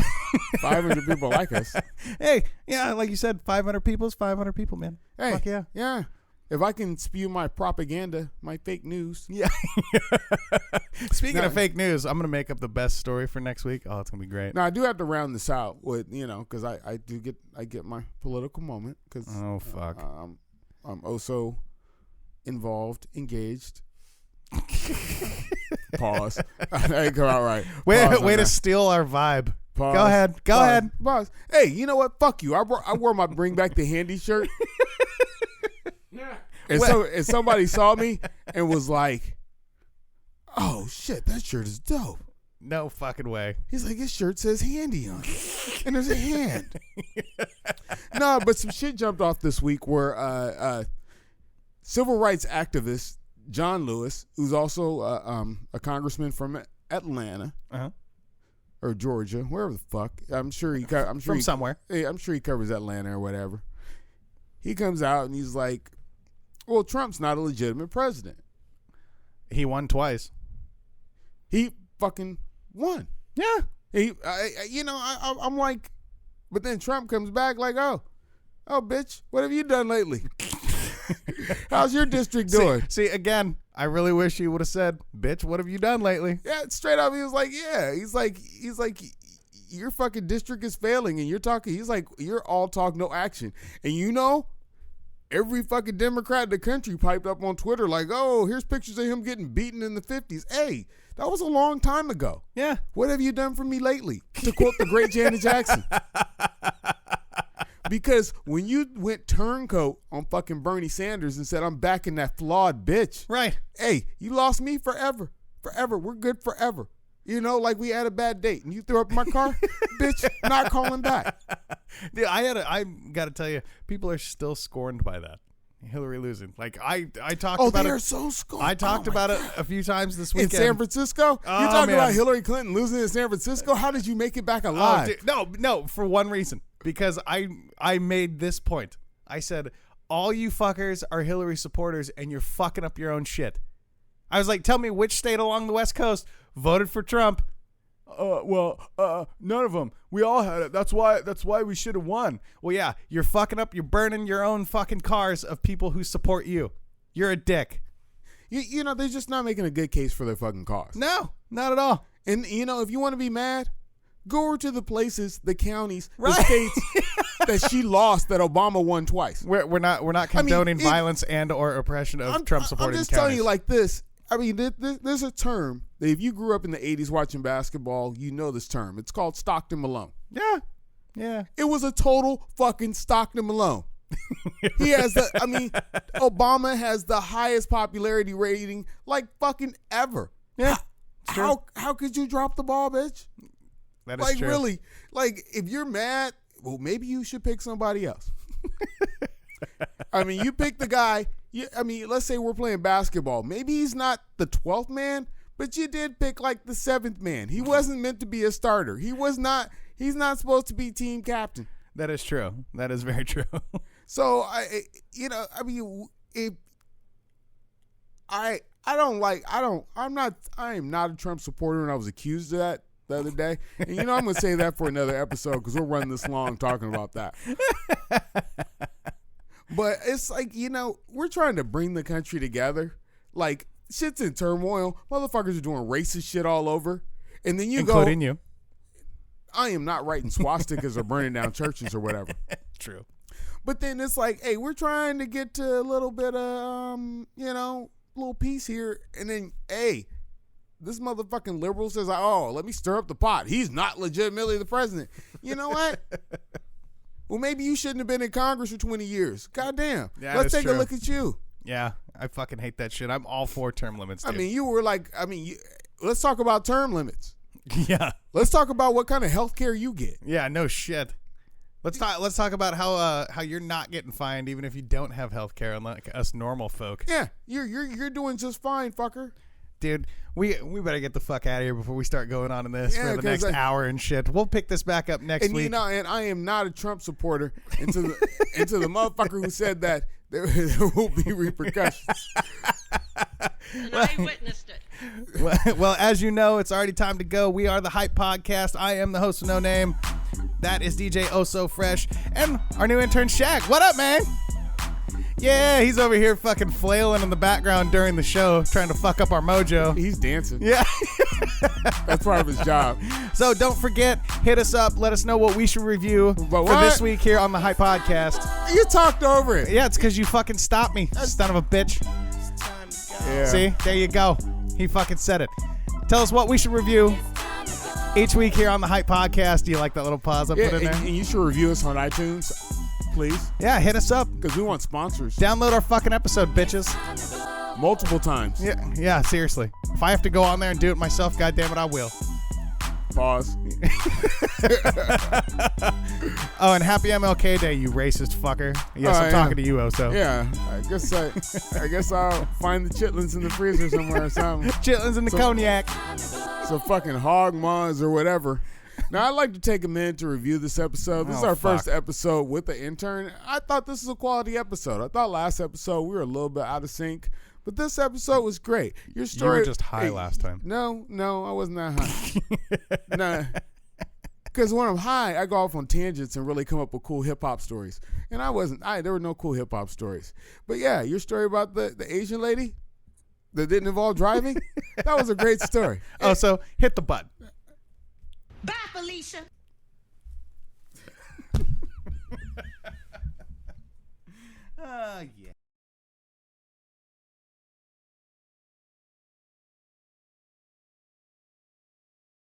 500 people like us. Hey, yeah, like you said, 500 people is 500 people, man. Hey, fuck yeah. Yeah. if I can spew my propaganda, my fake news. Yeah. Speaking of fake news, I'm going to make up the best story for next week. Oh, it's going to be great. Now, I do have to round this out with, because I get my political moment. Cause, oh, fuck. I'm also involved, engaged. Pause. That ain't come out right. Way to steal our vibe. Pause. Go ahead. Pause. Hey, you know what? Fuck you. I wore my Bring Back the Handy shirt. And somebody saw me and was like, oh, shit, that shirt is dope. No fucking way. He's like, his shirt says handy on it. And there's a hand. No, but some shit jumped off this week where civil rights activist John Lewis, who's also a congressman from Atlanta or Georgia, wherever the fuck. I'm sure somewhere. I'm sure he covers Atlanta or whatever. He comes out and he's like, well, Trump's not a legitimate president. He won twice. He fucking won. Yeah. I'm like, but then Trump comes back like, oh, bitch, what have you done lately? How's your district doing? See, again, I really wish he would have said, bitch, what have you done lately? Yeah, straight up, he was like, yeah. He's like, your fucking district is failing and you're talking, he's like, you're all talk, no action. And every fucking Democrat in the country piped up on Twitter like, oh, here's pictures of him getting beaten in the 50s. Hey, that was a long time ago. Yeah. What have you done for me lately? To quote the great Janet Jackson. Because when you went turncoat on fucking Bernie Sanders and said, I'm backing that flawed bitch. Right. Hey, you lost me forever. Forever. We're good forever. Like we had a bad date and you threw up in my car, bitch, not calling back. Dude, I got to tell you, people are still scorned by that. Hillary losing. Like I talked about it. Oh, they are so scorned. I talked about it a few times this weekend. In San Francisco? You're talking about Hillary Clinton losing in San Francisco? How did you make it back alive? Oh, no, for one reason. Because I made this point. I said, all you fuckers are Hillary supporters and you're fucking up your own shit. I was like, tell me which state along the West Coast voted for Trump. None of them. We all had it. That's why we should have won. Well, yeah, you're fucking up. You're burning your own fucking cars of people who support you. You're a dick. They're just not making a good case for their fucking cause. No, not at all. And, if you want to be mad, go over to the places, the counties, right. The states that she lost that Obama won twice. We're not condoning violence and or oppression of Trump supporting counties. I'm just telling you like this. I mean, there's a term that if you grew up in the 80s watching basketball, you know this term. It's called Stockton Malone. Yeah. It was a total fucking Stockton Malone. He has Obama has the highest popularity rating like fucking ever. Yeah. How could you drop the ball, bitch? That is true. Really, if you're mad, well, maybe you should pick somebody else. You pick the guy. Let's say we're playing basketball. Maybe he's not the 12th man, but you did pick like the 7th man. He wasn't meant to be a starter. He's not supposed to be team captain. That is true. That is very true. So I am not a Trump supporter, and I was accused of that the other day. And I'm going to say that for another episode because we're running this long talking about that. But it's like, we're trying to bring the country together. Like, shit's in turmoil. Motherfuckers are doing racist shit all over. And then including you. I am not writing swastikas or burning down churches or whatever. True. But then it's like, hey, we're trying to get to a little bit of, little peace here. And then, hey, this motherfucking liberal says, oh, let me stir up the pot. He's not legitimately the president. You know what? Well, maybe you shouldn't have been in Congress for 20 years. Goddamn. Yeah, let's take true. a look at you. Yeah, I fucking hate that shit. I'm all for term limits, dude. You were like, let's talk about term limits. Yeah. Let's talk about what kind of health care you get. Yeah, no shit. Let's talk about how you're not getting fined even if you don't have health care, unlike us normal folk. Yeah, you're doing just fine, fucker. Dude, we better get the fuck out of here before we start going on in this for the next hour and shit. We'll pick this back up next week. And I am not a Trump supporter. Into the motherfucker who said that there will be repercussions. And I witnessed it. Well, as you know, it's already time to go. We are the Hype Podcast. I am the host of No Name. That is DJ Oh So Fresh and our new intern Shaq. What up, man? Yeah, he's over here fucking flailing in the background during the show, trying to fuck up our mojo. He's dancing. Yeah. That's part of his job. So don't forget, hit us up. Let us know what we should review for this week here on the Hype Podcast. You talked over it. Yeah, it's because you fucking stopped me, son of a bitch. Yeah. See? There you go. He fucking said it. Tell us what we should review each week here on the Hype Podcast. Do you like that little pause I put in there? And you should review us on iTunes, please. Yeah, hit us up. Because we want sponsors. Download our fucking episode, bitches. Multiple times. Yeah, seriously. If I have to go on there and do it myself, goddamn it, I will. Pause. Oh, and happy MLK Day, you racist fucker. Yes, I'm talking to you, Oso. Yeah, I guess I'll find the chitlins in the freezer somewhere or something. Chitlins and the cognac. Some fucking hog maws or whatever. Now, I'd like to take a minute to review this episode. This is our first episode with the intern. I thought this was a quality episode. I thought last episode we were a little bit out of sync, but this episode was great. Your story. You were just high last time. No, I wasn't that high. Nah. Because when I'm high, I go off on tangents and really come up with cool hip-hop stories. And I wasn't. There were no cool hip-hop stories. But yeah, your story about the Asian lady that didn't involve driving, that was a great story. Oh, so hit the button. Bye, Felicia.